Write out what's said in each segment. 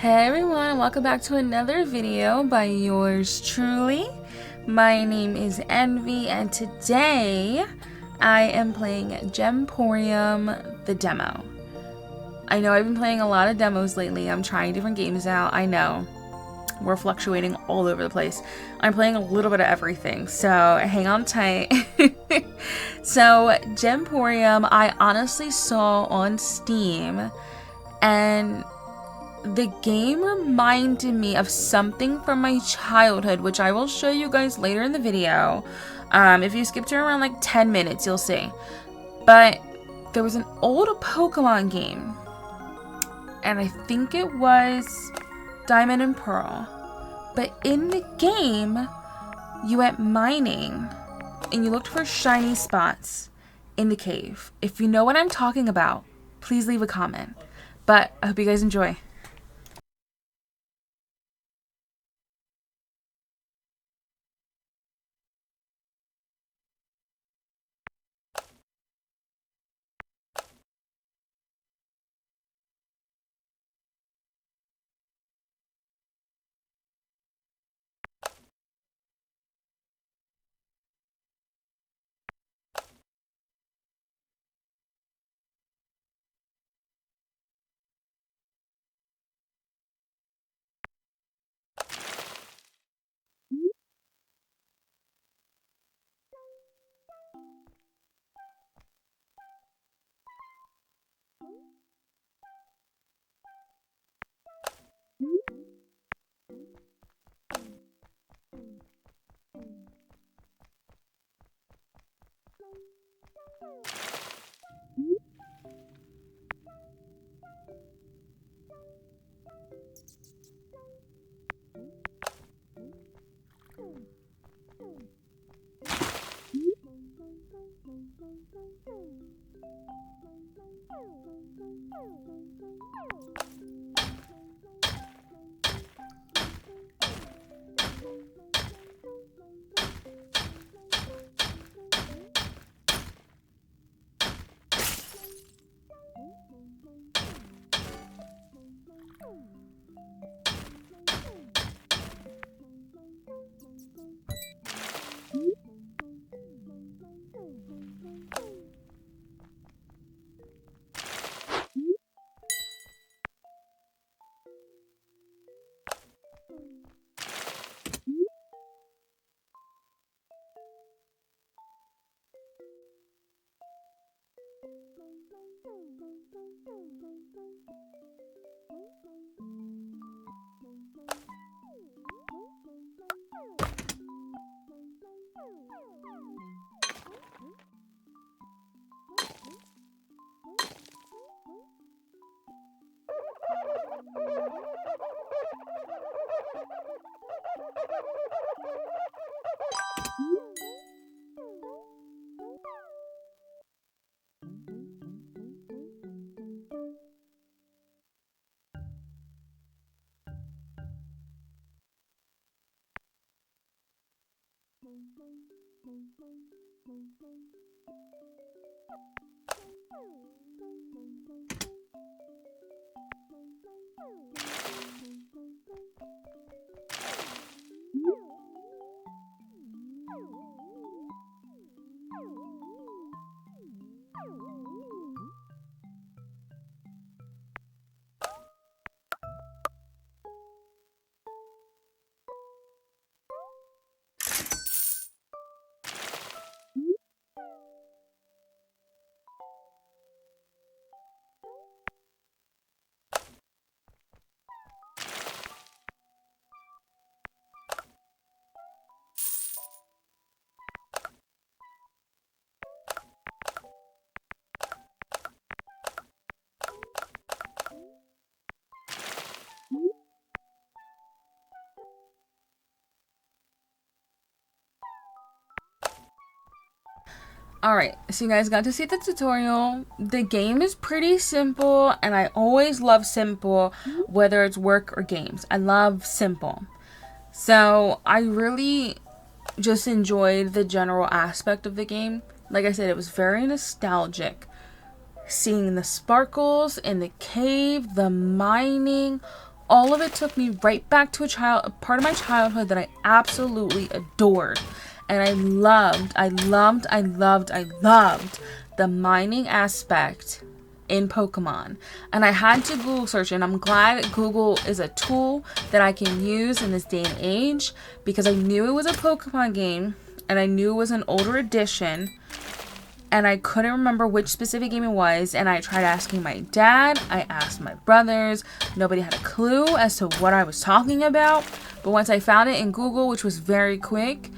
Hey everyone, welcome back to another video by yours truly. My name is Envy and today I am playing Gemporium, the demo. I know I've been playing a lot of demos lately. I'm trying different games out. I know we're fluctuating all over the place. I'm playing a little bit of everything, so hang on tight. So Gemporium I honestly saw on Steam, and the game reminded me of something from my childhood, which I will show you guys later in the video. If you skip to around like 10 minutes, you'll see. But there was an old Pokemon game, and I think it was Diamond and Pearl. But in the game, you went mining, and you looked for shiny spots in the cave. If you know what I'm talking about, please leave a comment. But I hope you guys enjoy. Alright, so you guys got to see the tutorial. The game is pretty simple, and I always love simple, whether it's work or games. I love simple. So I really just enjoyed the general aspect of the game. Like I said, it was very nostalgic. Seeing the sparkles in the cave, the mining, all of it took me right back to a part of my childhood that I absolutely adored. And I loved the mining aspect in Pokemon. And I had to Google search, and I'm glad Google is a tool that I can use in this day and age, because I knew it was a Pokemon game and I knew it was an older edition, and I couldn't remember which specific game it was. And I tried asking my dad, I asked my brothers, nobody had a clue as to what I was talking about. But once I found it in Google, which was very quick,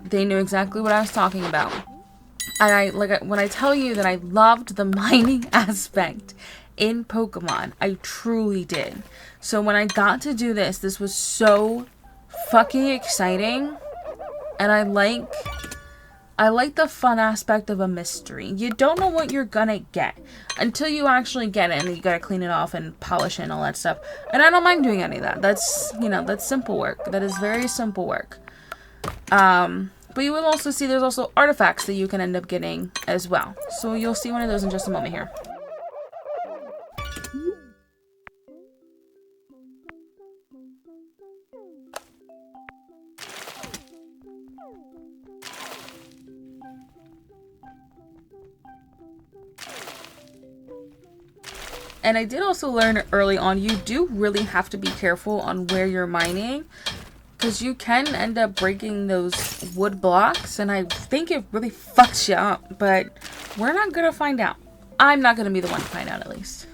they knew exactly what I was talking about. And when I tell you that I loved the mining aspect in Pokemon, I truly did. So when I got to do this was so fucking exciting. And I like the fun aspect of a mystery. You don't know what you're gonna get until you actually get it, and you gotta clean it off and polish it and all that stuff. And I don't mind doing any of that. That's, that's simple work. That is very simple work. But you will also see there's also artifacts that you can end up getting as well. So you'll see one of those in just a moment here. And I did also learn early on, you do really have to be careful on where you're mining, because you can end up breaking those wood blocks, and I think it really fucks you up, but we're not gonna find out. I'm not gonna be the one to find out, at least.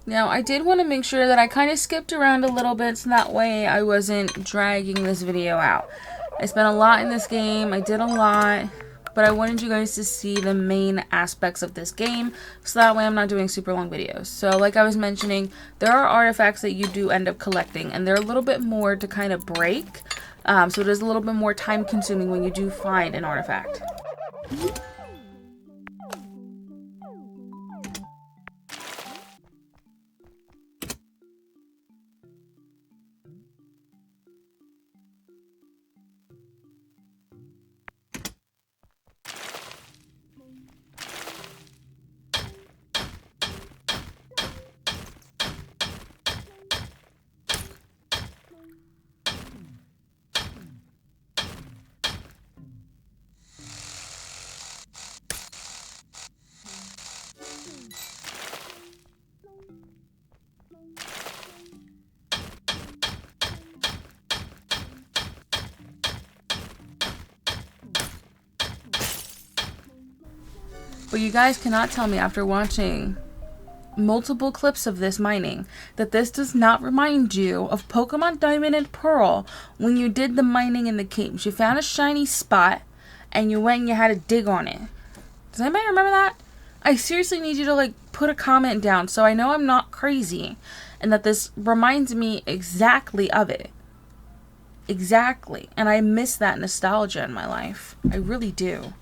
Now, I did want to make sure that I kind of skipped around a little bit, so that way I wasn't dragging this video out. I spent a lot in this game, I did a lot, but I wanted you guys to see the main aspects of this game, so that way I'm not doing super long videos. So like I was mentioning, there are artifacts that you do end up collecting, and they're a little bit more to kind of break, so it is a little bit more time consuming when you do find an artifact. But you guys cannot tell me, after watching multiple clips of this mining, that this does not remind you of Pokemon Diamond and Pearl when you did the mining in the caves. You found a shiny spot and you went and you had to dig on it. Does anybody remember that? I seriously need you to like put a comment down so I know I'm not crazy and that this reminds me exactly of it. Exactly. And I miss that nostalgia in my life. I really do.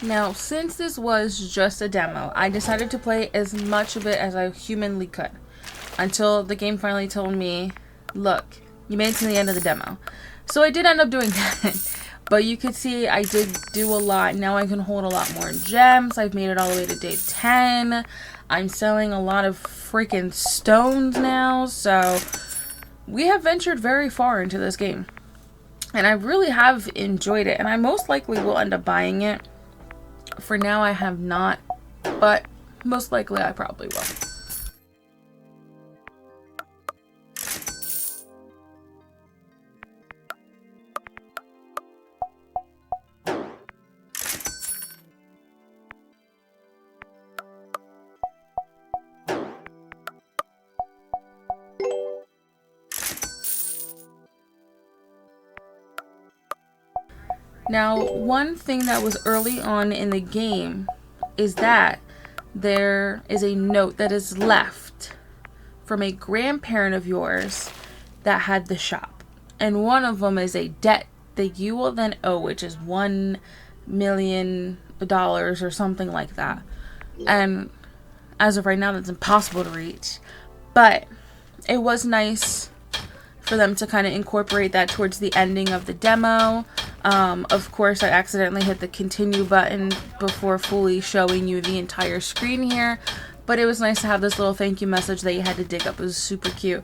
Now, since this was just a demo, I decided to play as much of it as I humanly could until the game finally told me, look, you made it to the end of the demo. So I did end up doing that. But you could see I did do a lot. Now I can hold a lot more gems. I've made it all the way to day 10. I'm selling a lot of freaking stones now. So we have ventured very far into this game. And I really have enjoyed it. And I most likely will end up buying it. For now, I have not, but most likely I probably will. Now, one thing that was early on in the game is that there is a note that is left from a grandparent of yours that had the shop. And one of them is a debt that you will then owe, which is $1 million or something like that. And as of right now, that's impossible to reach. But it was nice for them to kind of incorporate that towards the ending of the demo. Of course, I accidentally hit the continue button before fully showing you the entire screen here, but it was nice to have this little thank you message that you had to dig up. It was super cute.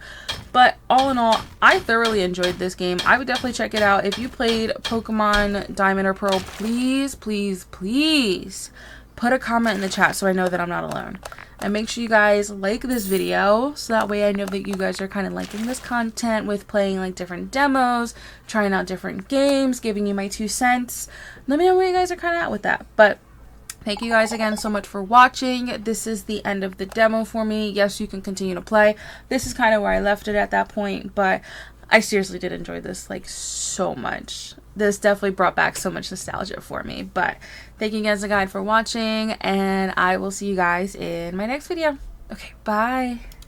But all in all, I thoroughly enjoyed this game. I would definitely check it out. If you played Pokemon Diamond or Pearl, please, please, please put a comment in the chat so I know that I'm not alone. And make sure you guys like this video so that way I know that you guys are kind of liking this content with playing like different demos, trying out different games, giving you my 2 cents. Let me know where you guys are kind of at with that. But thank you guys again so much for watching. This is the end of the demo for me. Yes, you can continue to play. This is kind of where I left it at that point, but I seriously did enjoy this like so much. This definitely brought back so much nostalgia for me. But thank you guys again for watching, and I will see you guys in my next video. Okay, bye.